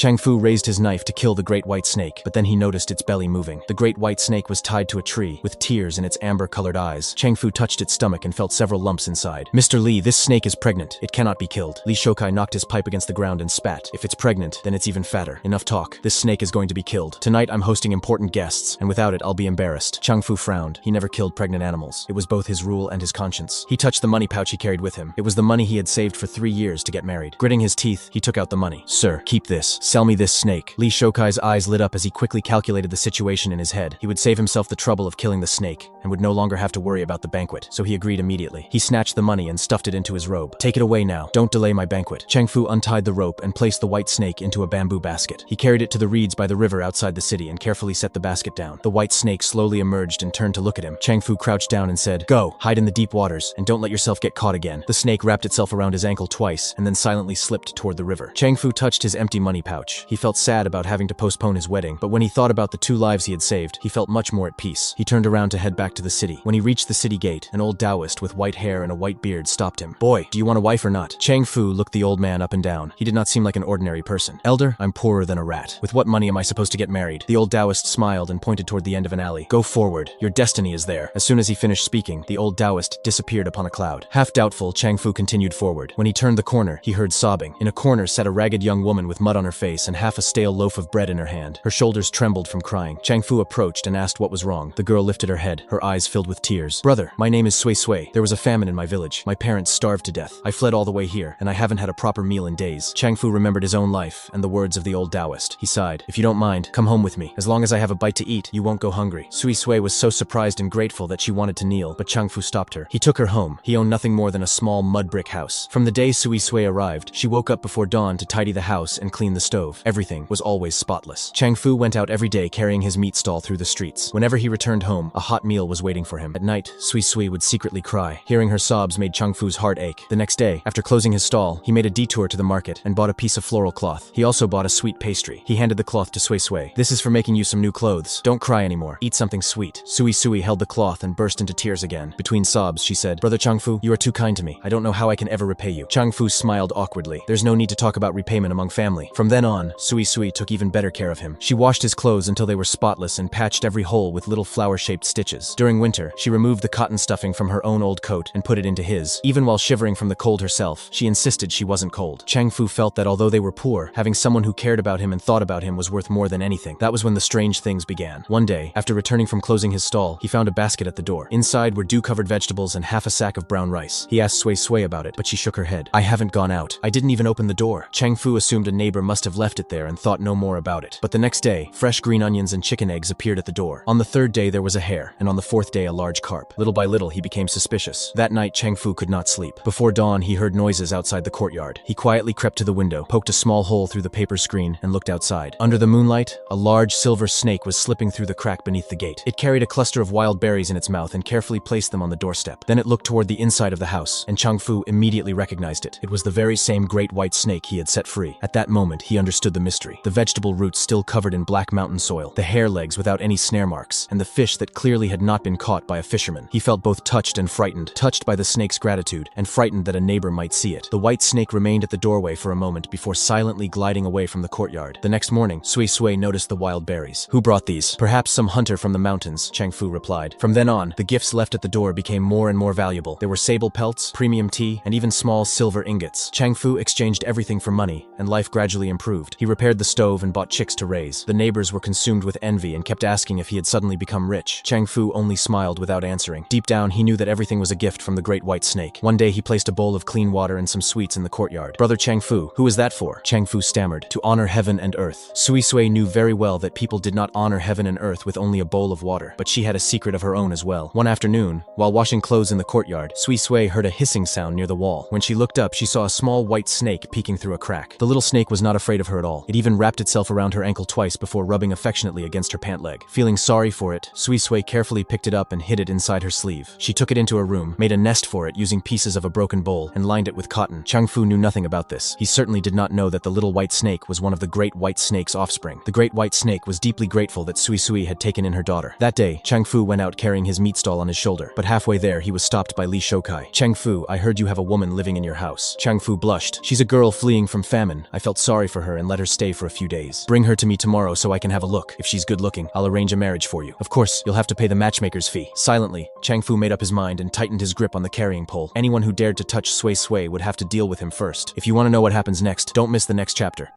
Chang Fu raised his knife to kill the great white snake, but then he noticed its belly moving. The great white snake was tied to a tree, with tears in its amber-colored eyes. Chang Fu touched its stomach and felt several lumps inside. Mr. Li, this snake is pregnant. It cannot be killed. Li Shoukai knocked his pipe against the ground and spat. If it's pregnant, then it's even fatter. Enough talk. This snake is going to be killed. Tonight I'm hosting important guests, and without it I'll be embarrassed. Chang Fu frowned. He never killed pregnant animals. It was both his rule and his conscience. He touched the money pouch he carried with him. It was the money he had saved for 3 years to get married. Gritting his teeth, he took out the money. Sir, keep this. Sell me this snake. Li Shoukai's eyes lit up as he quickly calculated the situation in his head. He would save himself the trouble of killing the snake, and would no longer have to worry about the banquet, so he agreed immediately. He snatched the money and stuffed it into his robe. Take it away now. Don't delay my banquet. Chang Fu untied the rope and placed the white snake into a bamboo basket. He carried it to the reeds by the river outside the city and carefully set the basket down. The white snake slowly emerged and turned to look at him. Chang Fu crouched down and said, "Go, hide in the deep waters, and don't let yourself get caught again." The snake wrapped itself around his ankle twice, and then silently slipped toward the river. Chang Fu touched his empty money pouch. He felt sad about having to postpone his wedding, but when he thought about the 2 lives he had saved, he felt much more at peace. He turned around to head back to the city. When he reached the city gate, an old Taoist with white hair and a white beard stopped him. "Boy, do you want a wife or not?" Chang Fu looked the old man up and down. He did not seem like an ordinary person. "Elder, I'm poorer than a rat. With what money am I supposed to get married?" The old Taoist smiled and pointed toward the end of an alley. "Go forward. Your destiny is there." As soon as he finished speaking, the old Taoist disappeared upon a cloud. Half doubtful, Chang Fu continued forward. When he turned the corner, he heard sobbing. In a corner sat a ragged young woman with mud on her face and half a stale loaf of bread in her hand. Her shoulders trembled from crying. Chang Fu approached and asked what was wrong. The girl lifted her head, her eyes filled with tears. "Brother, my name is Sui Sui. There was a famine in my village. My parents starved to death. I fled all the way here, and I haven't had a proper meal in days." Chang Fu remembered his own life and the words of the old Taoist. He sighed. "If you don't mind, come home with me. As long as I have a bite to eat, you won't go hungry." Sui Sui was so surprised and grateful that she wanted to kneel, but Chang Fu stopped her. He took her home. He owned nothing more than a small mud brick house. From the day Sui Sui arrived, she woke up before dawn to tidy the house and clean the stove. Everything was always spotless. Chang Fu went out every day carrying his meat stall through the streets. Whenever he returned home, a hot meal was waiting for him. At night, Sui Sui would secretly cry. Hearing her sobs made Chang Fu's heart ache. The next day, after closing his stall, he made a detour to the market and bought a piece of floral cloth. He also bought a sweet pastry. He handed the cloth to Sui Sui. "This is for making you some new clothes. Don't cry anymore. Eat something sweet." Sui Sui held the cloth and burst into tears again. Between sobs, she said, "Brother Chang Fu, you are too kind to me. I don't know how I can ever repay you." Chang Fu smiled awkwardly. "There's no need to talk about repayment among family." From then on, Sui Sui took even better care of him. She washed his clothes until they were spotless and patched every hole with little flower-shaped stitches. During winter, she removed the cotton stuffing from her own old coat and put it into his. Even while shivering from the cold herself, she insisted she wasn't cold. Chang Fu felt that although they were poor, having someone who cared about him and thought about him was worth more than anything. That was when the strange things began. One day, after returning from closing his stall, he found a basket at the door. Inside were dew-covered vegetables and half a sack of brown rice. He asked Sui Sui about it, but she shook her head. "I haven't gone out. I didn't even open the door." Chang Fu assumed a neighbor must have left it there and thought no more about it. But the next day, fresh green onions and chicken eggs appeared at the door. On the 3rd day there was a hare, and on the 4th day a large carp. Little by little he became suspicious. That night Chang Fu could not sleep. Before dawn he heard noises outside the courtyard. He quietly crept to the window, poked a small hole through the paper screen, and looked outside. Under the moonlight, a large silver snake was slipping through the crack beneath the gate. It carried a cluster of wild berries in its mouth and carefully placed them on the doorstep. Then it looked toward the inside of the house, and Chang Fu immediately recognized it. It was the very same great white snake he had set free. At that moment he understood the mystery. The vegetable roots still covered in black mountain soil, the hare legs without any snare marks, and the fish that clearly had not been caught by a fisherman. He felt both touched and frightened, touched by the snake's gratitude, and frightened that a neighbor might see it. The white snake remained at the doorway for a moment before silently gliding away from the courtyard. The next morning, Sui Sui noticed the wild berries. "Who brought these?" "Perhaps some hunter from the mountains," Chang Fu replied. From then on, the gifts left at the door became more and more valuable. There were sable pelts, premium tea, and even small silver ingots. Chang Fu exchanged everything for money, and life gradually improved. He repaired the stove and bought chicks to raise. The neighbors were consumed with envy and kept asking if he had suddenly become rich. Chang Fu only smiled without answering. Deep down, he knew that everything was a gift from the great white snake. One day he placed a bowl of clean water and some sweets in the courtyard. "Brother Chang Fu, who is that for?" Chang Fu stammered. "To honor heaven and earth." Sui Sui knew very well that people did not honor heaven and earth with only a bowl of water, but she had a secret of her own as well. One afternoon, while washing clothes in the courtyard, Sui Sui heard a hissing sound near the wall. When she looked up, she saw a small white snake peeking through a crack. The little snake was not afraid of her at all. It even wrapped itself around her ankle twice before rubbing affectionately against her pant leg. Feeling sorry for it, Sui Sui carefully picked it up and hid it inside her sleeve. She took it into a room, made a nest for it using pieces of a broken bowl, and lined it with cotton. Chang Fu knew nothing about this. He certainly did not know that the little white snake was one of the great white snake's offspring. The great white snake was deeply grateful that Sui Sui had taken in her daughter. That day, Chang Fu went out carrying his meat stall on his shoulder, but halfway there he was stopped by Li Shoukai. "Chang Fu, I heard you have a woman living in your house." Chang Fu blushed. "She's a girl fleeing from famine. I felt sorry for her her and let her stay for a few days. Bring her to me tomorrow so I can have a look. If she's good looking, I'll arrange a marriage for you. Of course, you'll have to pay the matchmaker's fee. Silently, Chang Fu made up his mind and tightened his grip on the carrying pole. Anyone who dared to touch Sui Sui would have to deal with him first. If you want to know what happens next, don't miss the next chapter.